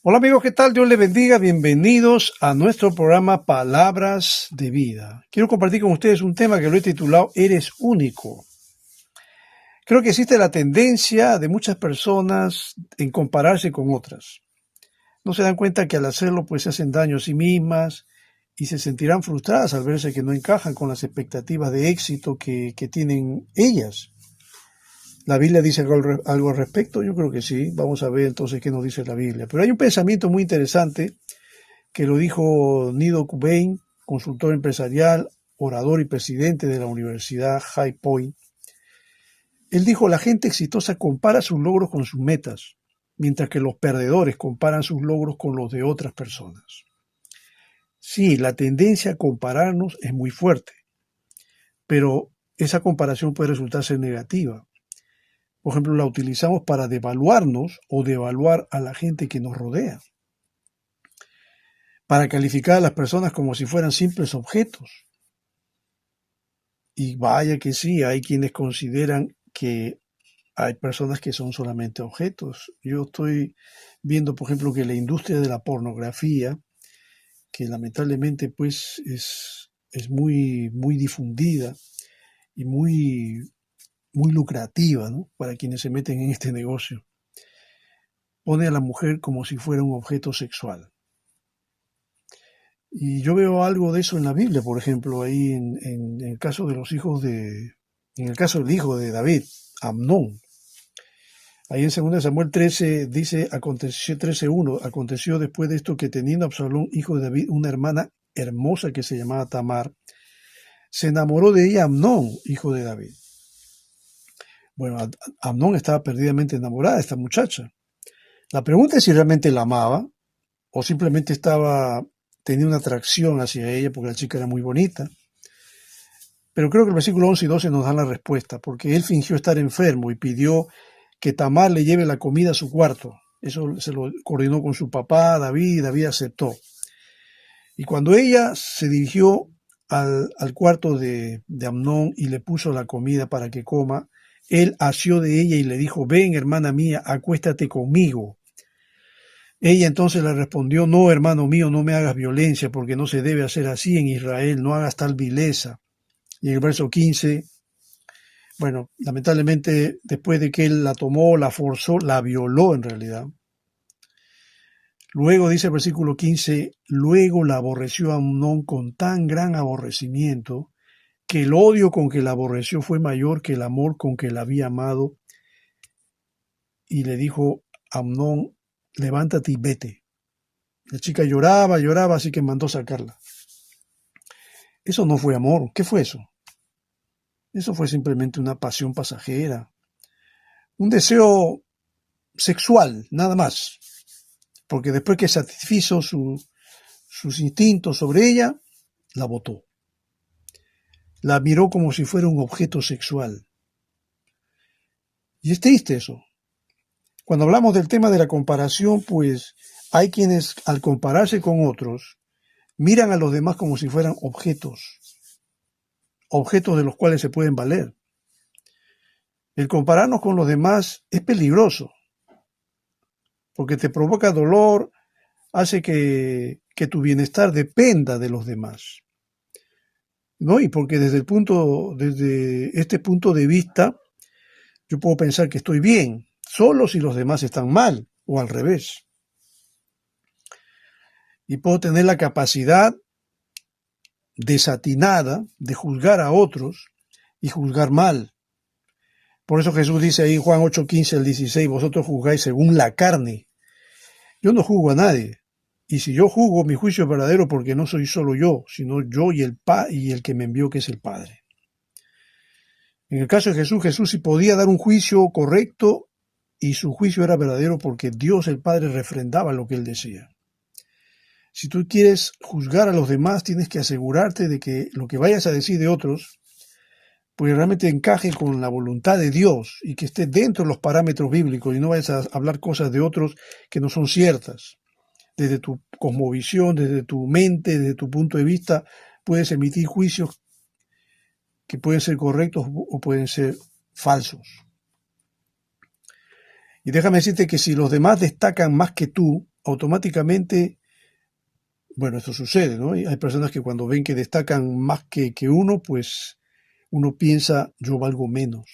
Hola amigos, ¿qué tal? Dios les bendiga. Bienvenidos a nuestro programa Palabras de Vida. Quiero compartir con ustedes un tema que lo he titulado Eres único. Creo que existe la tendencia de muchas personas en compararse con otras. No se dan cuenta que al hacerlo pues se hacen daño a sí mismas y se sentirán frustradas al verse que no encajan con las expectativas de éxito que tienen ellas. ¿La Biblia dice algo al respecto? Yo creo que sí. Vamos a ver entonces qué nos dice la Biblia. Pero hay un pensamiento muy interesante que lo dijo Nido Qubein, consultor empresarial, orador y presidente de la Universidad High Point. Él dijo, la gente exitosa compara sus logros con sus metas, mientras que los perdedores comparan sus logros con los de otras personas. Sí, la tendencia a compararnos es muy fuerte, pero esa comparación puede resultar ser negativa. Por ejemplo, la utilizamos para devaluarnos o devaluar a la gente que nos rodea, para calificar a las personas como si fueran simples objetos. Y vaya que sí, hay quienes consideran que hay personas que son solamente objetos. Yo estoy viendo, por ejemplo, que la industria de la pornografía, que lamentablemente pues es muy difundida y muy lucrativa, ¿no? Para quienes se meten en este negocio, pone a la mujer como si fuera un objeto sexual. Y yo veo algo de eso en la Biblia, por ejemplo, ahí en el caso de los hijos en el caso del hijo de David, Amnón. Ahí en 2 Samuel 13 dice, aconteció 13:1, aconteció después de esto que teniendo Absalón, hijo de David, una hermana hermosa que se llamaba Tamar, se enamoró de ella Amnón, hijo de David. Bueno, Amnón estaba perdidamente enamorada de esta muchacha. La pregunta es si realmente la amaba o simplemente tenía una atracción hacia ella porque la chica era muy bonita. Pero creo que el versículo 11 y 12 nos dan la respuesta, porque él fingió estar enfermo y pidió que Tamar le lleve la comida a su cuarto. Eso se lo coordinó con su papá, David, y David aceptó. Y cuando ella se dirigió al cuarto de Amnón y le puso la comida para que coma, él asió de ella y le dijo, ven, hermana mía, acuéstate conmigo. Ella entonces le respondió, no, hermano mío, no me hagas violencia, porque no se debe hacer así en Israel, no hagas tal vileza. Y en el verso 15, bueno, lamentablemente después de que él la tomó, la forzó, la violó en realidad. Luego dice el versículo 15, luego la aborreció Amnón con tan gran aborrecimiento que el odio con que la aborreció fue mayor que el amor con que la había amado. Y le dijo a Amnón, levántate y vete. La chica lloraba, lloraba, así que mandó sacarla. Eso no fue amor. ¿Qué fue eso? Eso fue simplemente una pasión pasajera, un deseo sexual, nada más. Porque después que satisfizo sus instintos sobre ella, la botó. La miró como si fuera un objeto sexual. Y es triste eso. Cuando hablamos del tema de la comparación, pues hay quienes al compararse con otros, miran a los demás como si fueran objetos de los cuales se pueden valer. El compararnos con los demás es peligroso, porque te provoca dolor, hace que tu bienestar dependa de los demás, ¿no? Y porque desde este punto de vista, yo puedo pensar que estoy bien, solo si los demás están mal, o al revés. Y puedo tener la capacidad desatinada de juzgar a otros y juzgar mal. Por eso Jesús dice ahí en Juan 8:15 al 16, vosotros juzgáis según la carne. Yo no juzgo a nadie. Y si yo juzgo, mi juicio es verdadero porque no soy solo yo, sino yo y el que me envió, que es el Padre. En el caso de Jesús, Jesús sí podía dar un juicio correcto y su juicio era verdadero porque Dios el Padre refrendaba lo que él decía. Si tú quieres juzgar a los demás, tienes que asegurarte de que lo que vayas a decir de otros, pues realmente encaje con la voluntad de Dios y que esté dentro de los parámetros bíblicos y no vayas a hablar cosas de otros que no son ciertas. Desde tu cosmovisión, desde tu mente, desde tu punto de vista, puedes emitir juicios que pueden ser correctos o pueden ser falsos. Y déjame decirte que si los demás destacan más que tú, automáticamente, bueno, esto sucede, ¿no? Y hay personas que cuando ven que destacan más que uno, pues uno piensa, yo valgo menos.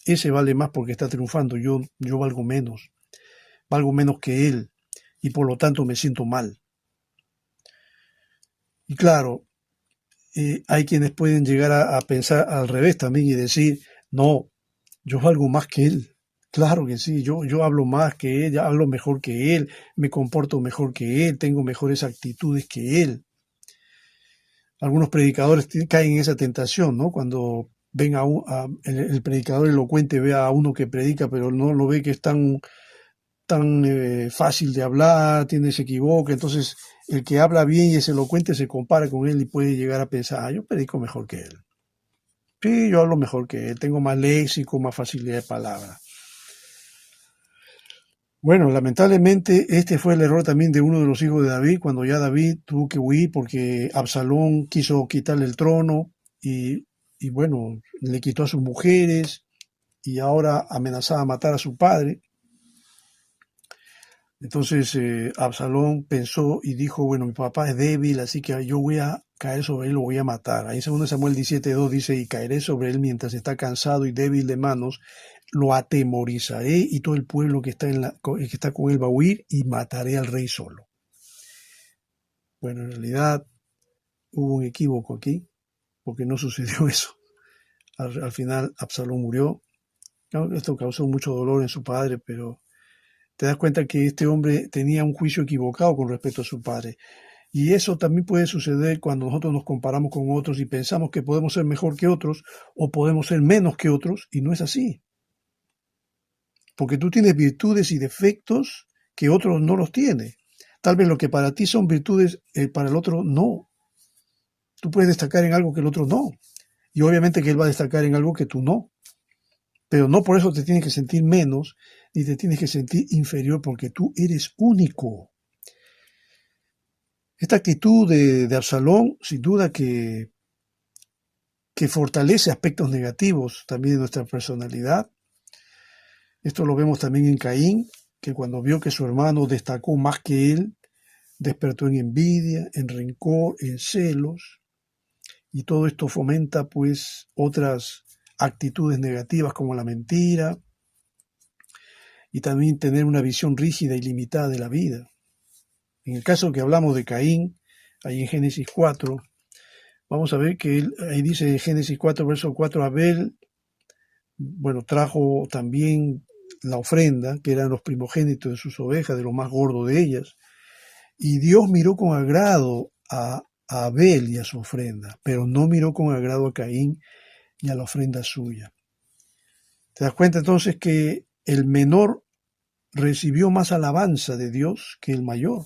Ese vale más porque está triunfando, yo valgo menos que él, y por lo tanto me siento mal. Y claro, hay quienes pueden llegar a pensar al revés también y decir, no, yo valgo más que él. Claro que sí, yo hablo más que él, hablo mejor que él, me comporto mejor que él, tengo mejores actitudes que él. Algunos predicadores caen en esa tentación, ¿no? Cuando ven el predicador elocuente ve a uno que predica, pero no lo ve que es tan fácil de hablar, se equivoca, entonces el que habla bien y es elocuente se compara con él y puede llegar a pensar, yo predico mejor que él. Sí, yo hablo mejor que él, tengo más léxico, más facilidad de palabra. Bueno, lamentablemente este fue el error también de uno de los hijos de David, cuando ya David tuvo que huir porque Absalón quiso quitarle el trono y bueno, le quitó a sus mujeres y ahora amenazaba a matar a su padre. Entonces Absalón pensó y dijo, bueno, mi papá es débil, así que yo voy a caer sobre él, lo voy a matar. Ahí en 2 Samuel 17:2 dice, y caeré sobre él mientras está cansado y débil de manos, lo atemorizaré y todo el pueblo que está con él va a huir y mataré al rey solo. Bueno, en realidad hubo un equívoco aquí, porque no sucedió eso. Al final Absalón murió. Esto causó mucho dolor en su padre, pero te das cuenta que este hombre tenía un juicio equivocado con respecto a su padre. Y eso también puede suceder cuando nosotros nos comparamos con otros y pensamos que podemos ser mejor que otros o podemos ser menos que otros, y no es así. Porque tú tienes virtudes y defectos que otros no los tienen. Tal vez lo que para ti son virtudes, para el otro no. Tú puedes destacar en algo que el otro no. Y obviamente que él va a destacar en algo que tú no. Pero no por eso te tienes que sentir menos, ni te tienes que sentir inferior, porque tú eres único. Esta actitud de Absalón, sin duda que fortalece aspectos negativos también de nuestra personalidad. Esto lo vemos también en Caín, que cuando vio que su hermano destacó más que él, despertó en envidia, en rencor, en celos, y todo esto fomenta pues otras actitudes negativas como la mentira y también tener una visión rígida y limitada de la vida. En el caso que hablamos de Caín, ahí en Génesis 4, vamos a ver que ahí dice en Génesis 4, verso 4, Abel, bueno, trajo también la ofrenda, que eran los primogénitos de sus ovejas, de lo más gordo de ellas, y Dios miró con agrado a Abel y a su ofrenda, pero no miró con agrado a Caín y a la ofrenda suya. ¿Te das cuenta entonces que el menor recibió más alabanza de Dios que el mayor?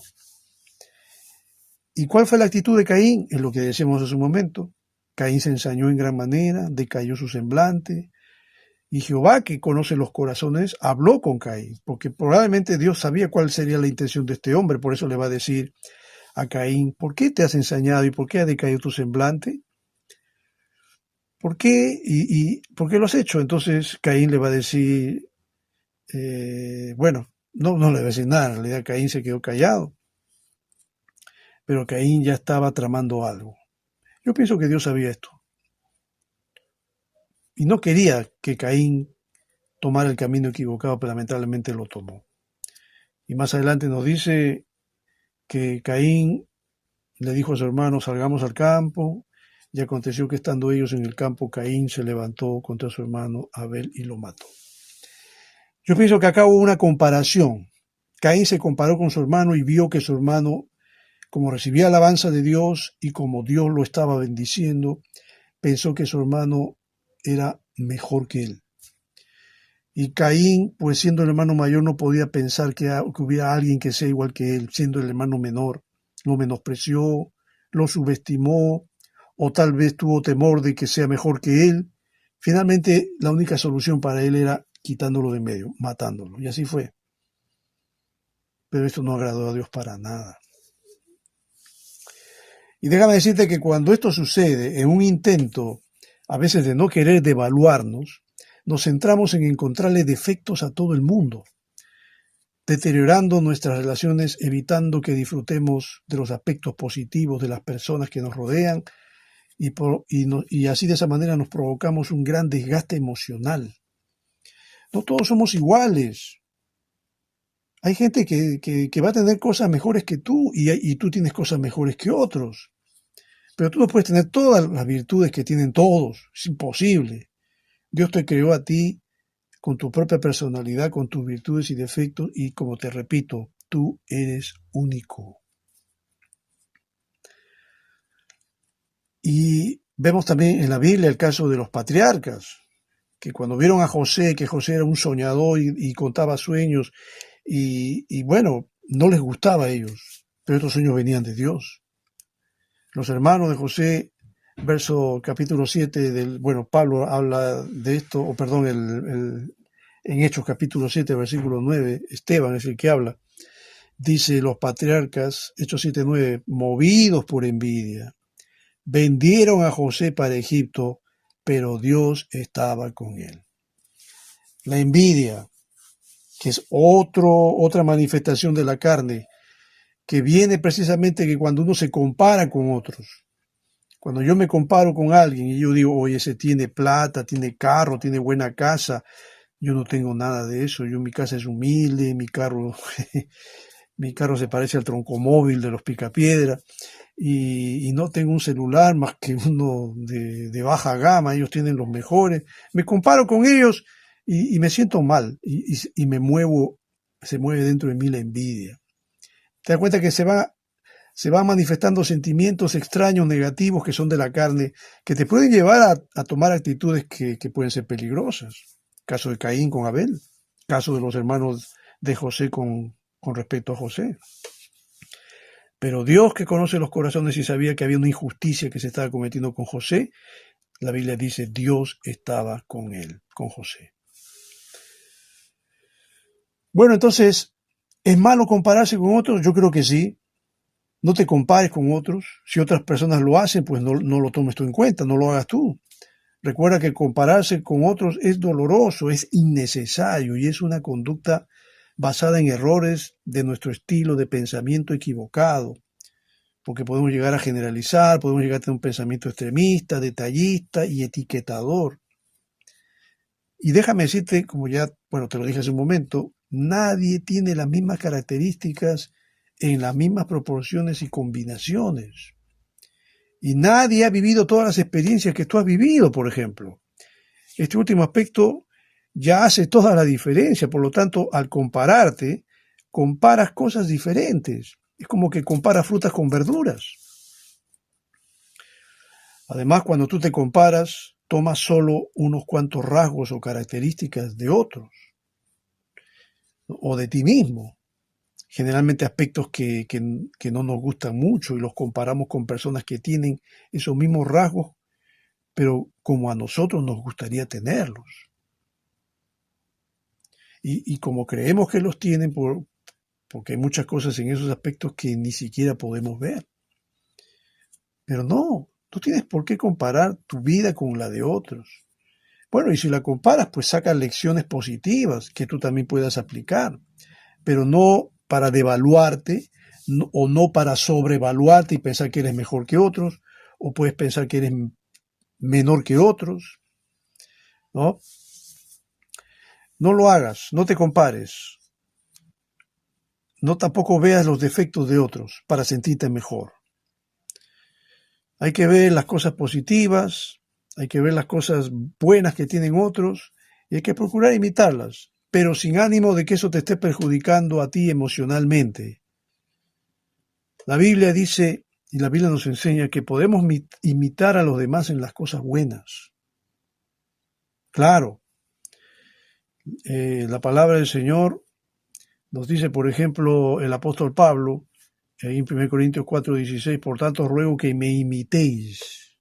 ¿Y cuál fue la actitud de Caín? Es lo que decíamos hace un momento. Caín se ensañó en gran manera, decayó su semblante, y Jehová, que conoce los corazones, habló con Caín, porque probablemente Dios sabía cuál sería la intención de este hombre, por eso le va a decir a Caín, ¿por qué te has ensañado y por qué ha decaído tu semblante? ¿Por qué? ¿Y por qué lo has hecho? Entonces Caín le va a decir, bueno, no le va a decir nada, en realidad Caín se quedó callado, pero Caín ya estaba tramando algo. Yo pienso que Dios sabía esto y no quería que Caín tomara el camino equivocado, pero lamentablemente lo tomó. Y más adelante nos dice que Caín le dijo a su hermano, salgamos al campo, y aconteció que estando ellos en el campo, Caín se levantó contra su hermano Abel y lo mató. Yo pienso que acá hubo una comparación. Caín se comparó con su hermano y vio que su hermano, como recibía alabanza de Dios y como Dios lo estaba bendiciendo, pensó que su hermano era mejor que él. Y Caín, pues siendo el hermano mayor, no podía pensar que hubiera alguien que sea igual que él, siendo el hermano menor. Lo menospreció, lo subestimó, o tal vez tuvo temor de que sea mejor que él. Finalmente, la única solución para él era quitándolo de medio, matándolo. Y así fue. Pero esto no agradó a Dios para nada. Y déjame decirte que cuando esto sucede, en un intento, a veces de no querer devaluarnos, nos centramos en encontrarle defectos a todo el mundo. deteriorando nuestras relaciones, evitando que disfrutemos de los aspectos positivos de las personas que nos rodean y así de esa manera nos provocamos un gran desgaste emocional. No todos somos iguales. Hay gente que va a tener cosas mejores que tú y tú tienes cosas mejores que otros. Pero tú no puedes tener todas las virtudes que tienen todos. Es imposible. Dios te creó a ti con tu propia personalidad, con tus virtudes y defectos, y como te repito, tú eres único. Y vemos también en la Biblia el caso de los patriarcas, que cuando vieron a José, que José era un soñador y contaba sueños, y bueno, no les gustaba a ellos, pero estos sueños venían de Dios. Los hermanos de José, verso capítulo 7, Pablo habla de esto, o perdón, en Hechos capítulo 7, versículo 9, Esteban es el que habla, dice los patriarcas, Hechos 7:9, movidos por envidia, vendieron a José para Egipto, pero Dios estaba con él. La envidia, que es otra manifestación de la carne, que viene precisamente que cuando uno se compara con otros. Cuando yo me comparo con alguien y yo digo, oye, ese tiene plata, tiene carro, tiene buena casa, yo no tengo nada de eso, mi casa es humilde, mi carro se parece al troncomóvil de los Picapiedra y no tengo un celular más que uno de baja gama, ellos tienen los mejores. Me comparo con ellos y me siento mal y se mueve dentro de mí la envidia. Te das cuenta que se van manifestando sentimientos extraños, negativos, que son de la carne, que te pueden llevar a tomar actitudes que pueden ser peligrosas. Caso de Caín con Abel, caso de los hermanos de José con respecto a José. Pero Dios, que conoce los corazones y sabía que había una injusticia que se estaba cometiendo con José, la Biblia dice, Dios estaba con él, con José. Bueno, entonces, ¿es malo compararse con otros? Yo creo que sí. No te compares con otros. Si otras personas lo hacen, pues no lo tomes tú en cuenta, no lo hagas tú. Recuerda que compararse con otros es doloroso, es innecesario y es una conducta basada en errores de nuestro estilo de pensamiento equivocado, porque podemos llegar a generalizar, podemos llegar a tener un pensamiento extremista, detallista y etiquetador. Y déjame decirte, como ya, te lo dije hace un momento, nadie tiene las mismas características en las mismas proporciones y combinaciones. Y nadie ha vivido todas las experiencias que tú has vivido, por ejemplo. Este último aspecto ya hace toda la diferencia, por lo tanto, al compararte, comparas cosas diferentes. Es como que comparas frutas con verduras. Además, cuando tú te comparas, tomas solo unos cuantos rasgos o características de otros, o de ti mismo. Generalmente aspectos que no nos gustan mucho y los comparamos con personas que tienen esos mismos rasgos, pero como a nosotros nos gustaría tenerlos. Y como creemos que los tienen, porque hay muchas cosas en esos aspectos que ni siquiera podemos ver. Pero no tienes por qué comparar tu vida con la de otros. Bueno, y si la comparas, pues saca lecciones positivas que tú también puedas aplicar, pero no para devaluarte o no para sobrevaluarte y pensar que eres mejor que otros, o puedes pensar que eres menor que otros, ¿no? No lo hagas, no te compares. No tampoco veas los defectos de otros para sentirte mejor. Hay que ver las cosas positivas, hay que ver las cosas buenas que tienen otros y hay que procurar imitarlas, pero sin ánimo de que eso te esté perjudicando a ti emocionalmente. La Biblia dice, y la Biblia nos enseña que podemos imitar a los demás en las cosas buenas. Claro, la palabra del Señor nos dice, por ejemplo, el apóstol Pablo, en 1 Corintios 4:16, por tanto ruego que me imitéis.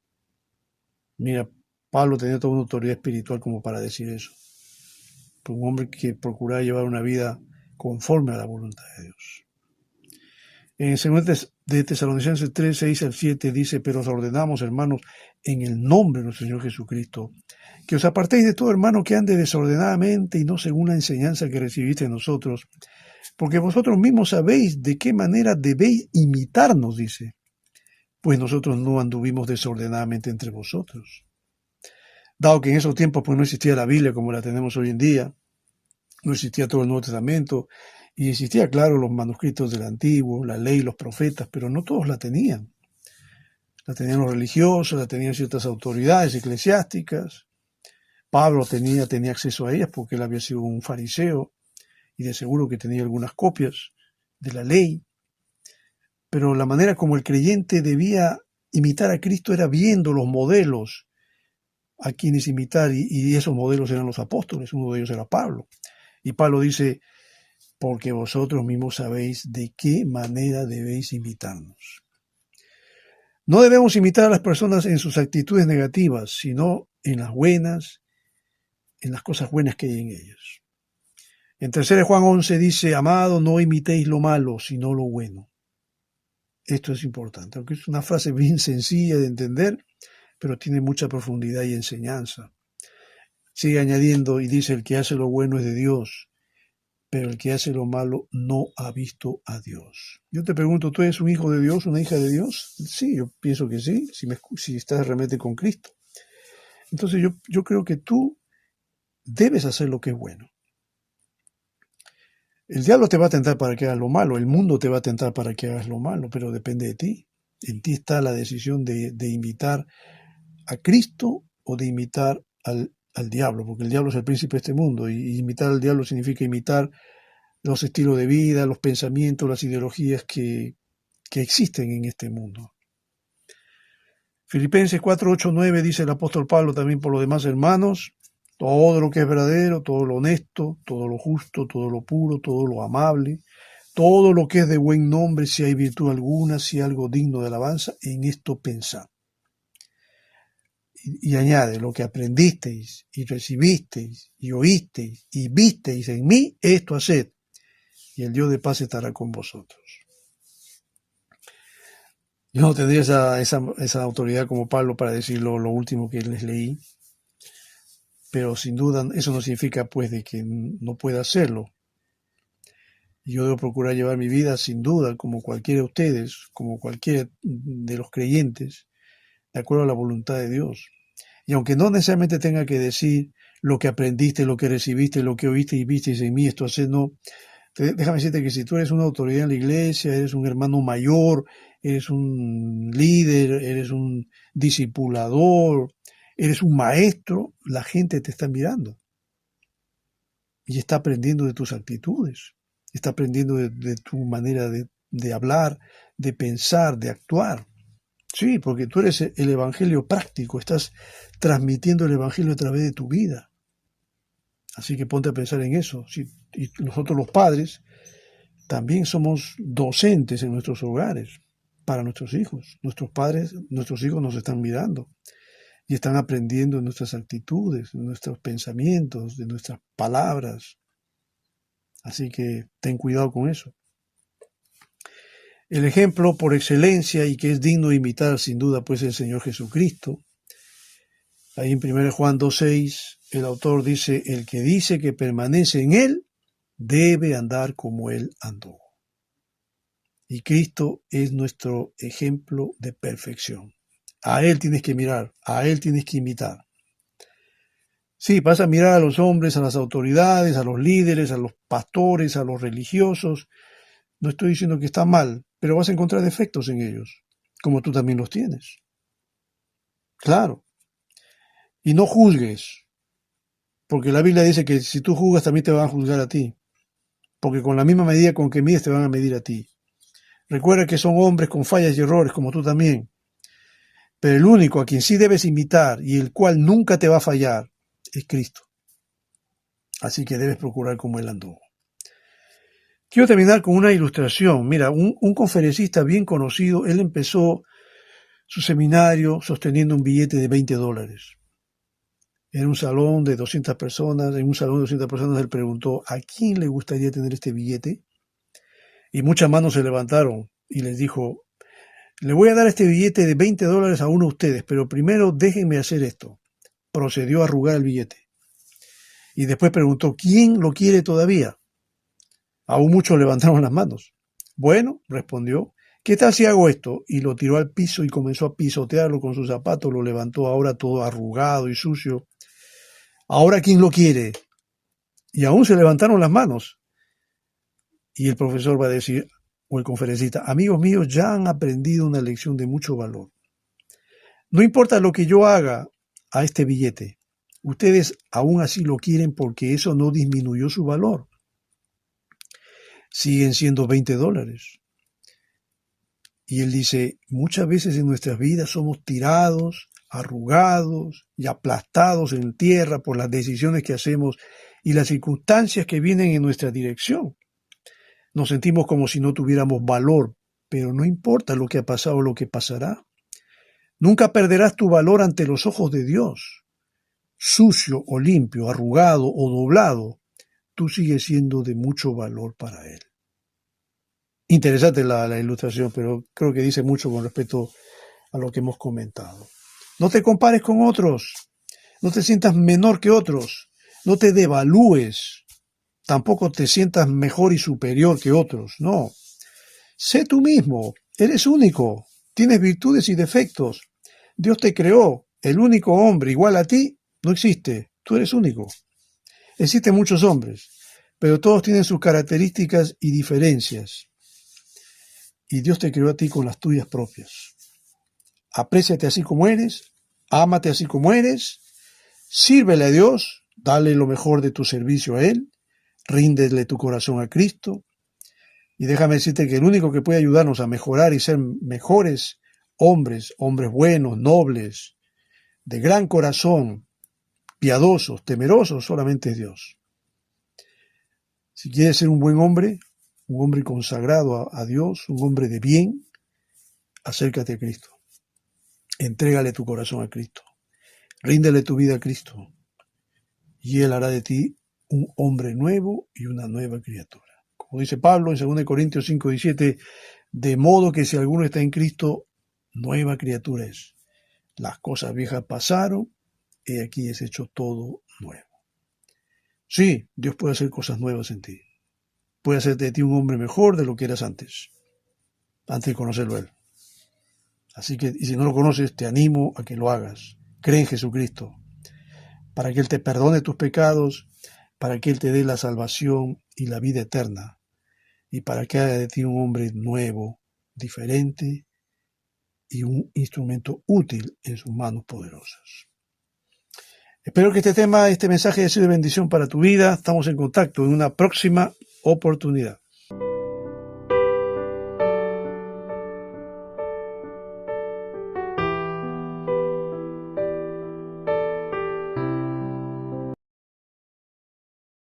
Mira, Pablo tenía toda una autoridad espiritual como para decir eso. Un hombre que procuraba llevar una vida conforme a la voluntad de Dios. En 2 de Tesalonicenses 3:6-7 dice, pero os ordenamos, hermanos, en el nombre de nuestro Señor Jesucristo, que os apartéis de todo hermano que ande desordenadamente y no según la enseñanza que recibiste de nosotros, porque vosotros mismos sabéis de qué manera debéis imitarnos, dice, pues nosotros no anduvimos desordenadamente entre vosotros. Dado que en esos tiempos pues no existía la Biblia como la tenemos hoy en día, no existía todo el Nuevo Testamento, y existía, claro, los manuscritos del Antiguo, la ley, los profetas, pero no todos la tenían. La tenían los religiosos, la tenían ciertas autoridades eclesiásticas. Pablo tenía acceso a ellas porque él había sido un fariseo y de seguro que tenía algunas copias de la ley. Pero la manera como el creyente debía imitar a Cristo era viendo los modelos a quienes imitar, y esos modelos eran los apóstoles, uno de ellos era Pablo. Y Pablo dice, porque vosotros mismos sabéis de qué manera debéis imitarnos. No debemos imitar a las personas en sus actitudes negativas, sino en las buenas, en las cosas buenas que hay en ellas. En 3 Juan 11 dice, amado, no imitéis lo malo, sino lo bueno. Esto es importante, aunque es una frase bien sencilla de entender, pero tiene mucha profundidad y enseñanza. Sigue añadiendo y dice, el que hace lo bueno es de Dios, pero el que hace lo malo no ha visto a Dios. Yo te pregunto, ¿tú eres un hijo de Dios, una hija de Dios? Sí, yo pienso que sí, si estás realmente con Cristo. Entonces yo creo que tú debes hacer lo que es bueno. El diablo te va a tentar para que hagas lo malo, el mundo te va a tentar para que hagas lo malo, pero depende de ti. En ti está la decisión de imitar a Cristo o de imitar al diablo, porque el diablo es el príncipe de este mundo, y imitar al diablo significa imitar los estilos de vida, los pensamientos, las ideologías que existen en este mundo. Filipenses 4, 8, 9 dice el apóstol Pablo también, por los demás hermanos, todo lo que es verdadero, todo lo honesto, todo lo justo, todo lo puro, todo lo amable, todo lo que es de buen nombre, si hay virtud alguna, si hay algo digno de alabanza, en esto pensad. Y añade, lo que aprendisteis y recibisteis y oísteis y visteis en mí, esto haced, y el Dios de paz estará con vosotros. Yo no tendría esa autoridad como Pablo para decir lo último que les leí, pero sin duda eso no significa pues de que no pueda hacerlo. Yo debo procurar llevar mi vida sin duda, como cualquiera de ustedes, como cualquiera de los creyentes, de acuerdo a la voluntad de Dios. Y aunque no necesariamente tenga que decir lo que aprendiste, lo que recibiste, lo que oíste y visteis en mí, esto hacer, no. Déjame decirte que si tú eres una autoridad en la iglesia, eres un hermano mayor, eres un líder, eres un discipulador, eres un maestro, la gente te está mirando y está aprendiendo de tus actitudes, está aprendiendo de tu manera de hablar, de pensar, de actuar. Sí, porque tú eres el evangelio práctico, estás transmitiendo el evangelio a través de tu vida. Así que ponte a pensar en eso. Y nosotros los padres también somos docentes en nuestros hogares para nuestros hijos. Nuestros padres, nuestros hijos nos están mirando y están aprendiendo de nuestras actitudes, de nuestros pensamientos, de nuestras palabras. Así que ten cuidado con eso. El ejemplo por excelencia y que es digno de imitar sin duda pues el Señor Jesucristo. Ahí en 1 Juan 2:6 el autor dice, el que dice que permanece en Él debe andar como Él andó. Y Cristo es nuestro ejemplo de perfección. A Él tienes que mirar, a Él tienes que imitar. Sí, vas a mirar a los hombres, a las autoridades, a los líderes, a los pastores, a los religiosos. No estoy diciendo que está mal, pero vas a encontrar defectos en ellos, como tú también los tienes. Claro. Y no juzgues, porque la Biblia dice que si tú juzgas también te van a juzgar a ti, porque con la misma medida con que mides te van a medir a ti. Recuerda que son hombres con fallas y errores, como tú también. Pero el único a quien sí debes imitar y el cual nunca te va a fallar es Cristo. Así que debes procurar como Él anduvo. Quiero terminar con una ilustración. Mira, un conferencista bien conocido, él empezó su seminario sosteniendo un billete de $20. En un salón de 200 personas, él preguntó, ¿a quién le gustaría tener este billete? Y muchas manos se levantaron y les dijo, le voy a dar este billete de $20 a uno de ustedes, pero primero déjenme hacer esto. Procedió a arrugar el billete. Y después preguntó, ¿quién lo quiere todavía? Aún muchos levantaron las manos. Bueno, respondió, ¿qué tal si hago esto? Y lo tiró al piso y comenzó a pisotearlo con sus zapatos, lo levantó ahora todo arrugado y sucio. ¿Ahora quién lo quiere? Y aún se levantaron las manos. Y el profesor va a decir, o el conferencista, amigos míos, ya han aprendido una lección de mucho valor. No importa lo que yo haga a este billete, ustedes aún así lo quieren porque eso no disminuyó su valor. Siguen siendo $20. Y él dice, muchas veces en nuestras vidas somos tirados, arrugados y aplastados en tierra por las decisiones que hacemos y las circunstancias que vienen en nuestra dirección. Nos sentimos como si no tuviéramos valor, pero no importa lo que ha pasado o lo que pasará. Nunca perderás tu valor ante los ojos de Dios. Sucio o limpio, arrugado o doblado, tú sigues siendo de mucho valor para Él. Interesante la ilustración, pero creo que dice mucho con respecto a lo que hemos comentado. No te compares con otros, no te sientas menor que otros, no te devalúes, tampoco te sientas mejor y superior que otros, no. Sé tú mismo, eres único, tienes virtudes y defectos. Dios te creó, el único hombre igual a ti no existe, tú eres único. Existen muchos hombres, pero todos tienen sus características y diferencias. Y Dios te creó a ti con las tuyas propias. Apréciate así como eres, ámate así como eres, sírvele a Dios, dale lo mejor de tu servicio a Él, ríndele tu corazón a Cristo. Y déjame decirte que el único que puede ayudarnos a mejorar y ser mejores hombres, hombres buenos, nobles, de gran corazón, piadosos, temerosos, solamente es Dios. Si quieres ser un buen hombre, un hombre consagrado a Dios, un hombre de bien, acércate a Cristo. Entrégale tu corazón a Cristo. Ríndele tu vida a Cristo. Y Él hará de ti un hombre nuevo y una nueva criatura. Como dice Pablo en 2 Corintios 5:17, de modo que si alguno está en Cristo, nueva criatura es. Las cosas viejas pasaron, y aquí es hecho todo nuevo. Sí, Dios puede hacer cosas nuevas en ti. Puede hacerte de ti un hombre mejor de lo que eras antes de conocerlo a Él. Así que, y si no lo conoces, te animo a que lo hagas. Cree en Jesucristo, para que Él te perdone tus pecados, para que Él te dé la salvación y la vida eterna, y para que haga de ti un hombre nuevo, diferente y un instrumento útil en sus manos poderosas. Espero que este mensaje haya sido de bendición para tu vida. Estamos en contacto en una próxima oportunidad.